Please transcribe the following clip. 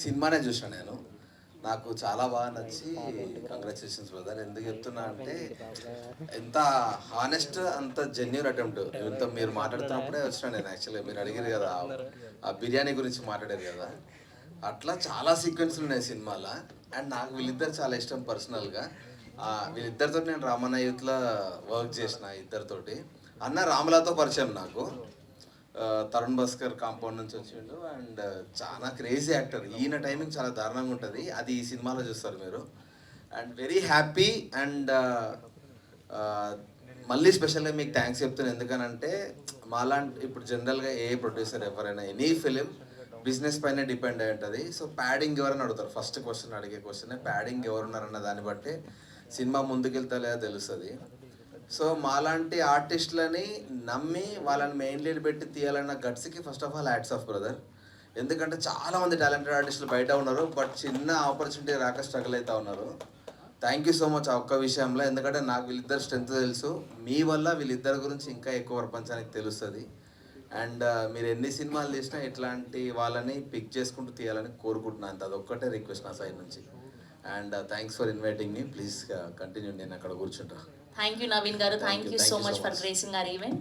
సినిమానే చూసిన నేను. నాకు చాలా బాగా నచ్చి కంగ్రాచులేషన్స్ బ్రదర్. ఎందుకు చెప్తున్నా అంటే ఎంత హానెస్ట్, అంత జెన్యూన్ అటెంప్ట్. ఇంత మీరు మాట్లాడుతున్నప్పుడే వచ్చిన నేను. యాక్చువల్గా మీరు అడిగారు కదా ఆ బిర్యానీ గురించి మాట్లాడారు కదా, అట్లా చాలా సీక్వెన్స్లు ఉన్నాయి సినిమాలో. అండ్ నాకు వీళ్ళిద్దరు చాలా ఇష్టం పర్సనల్గా. వీళ్ళిద్దరితో నేను రామన్న యూత్లో వర్క్ చేసిన ఇద్దరితోటి. అన్న రాములతో పరిచయం నాకు. తరుణ్ భాస్కర్ కాంపౌండ్ నుంచి వచ్చిండు. అండ్ చాలా క్రేజీ యాక్టర్. ఈయన టైమింగ్ చాలా దారుణంగా ఉంటుంది, అది ఈ సినిమాలో చూస్తారు మీరు. And very happy. అండ్ మళ్ళీ స్పెషల్గా మీకు థ్యాంక్స్ చెప్తాను. ఎందుకనంటే మాలాంటి ఇప్పుడు జనరల్గా ఏ ప్రొడ్యూసర్ ఎవరైనా ఎనీ ఫిలిం బిజినెస్ పైన డిపెండ్ అయి ఉంటుంది. సో ప్యాడింగ్ ఎవరైనా అడుగుతారు, ఫస్ట్ క్వశ్చన్ అడిగే క్వశ్చన్ ప్యాడింగ్ ఎవరున్నారన్న దాన్ని బట్టి సినిమా ముందుకెళ్తా లేదా తెలుస్తుంది. సో మాలాంటి ఆర్టిస్టులని నమ్మి వాళ్ళని మెయిన్ లీడ్ పెట్టి తీయాలన్న గట్స్కి first of all hats off brother. ఎందుకంటే చాలామంది టాలెంటెడ్ ఆర్టిస్టులు బయట ఉన్నారు, బట్ చిన్న ఆపర్చునిటీ రాక స్ట్రగుల్ అవుతూ ఉన్నారు. థ్యాంక్ యూ సో మచ్ ఆ ఒక్క విషయంలో. ఎందుకంటే నాకు వీళ్ళిద్దరు స్ట్రెంత్ తెలుసు, మీ వల్ల వీళ్ళిద్దరి గురించి ఇంకా ఎక్కువ ప్రపంచానికి తెలుస్తుంది. అండ్ మీరు ఎన్ని సినిమాలు తీసినా ఇట్లాంటి వాళ్ళని పిక్ చేసుకుంటూ తీయాలని కోరుకుంటున్నాను. అంత అదొక్కటే రిక్వెస్ట్ నా సైడ్ నుంచి. And thanks for inviting me. Please continue, నేను అక్కడ కూర్చుంటా. Thank you, Naveen garu. Thank you so much for gracing our event.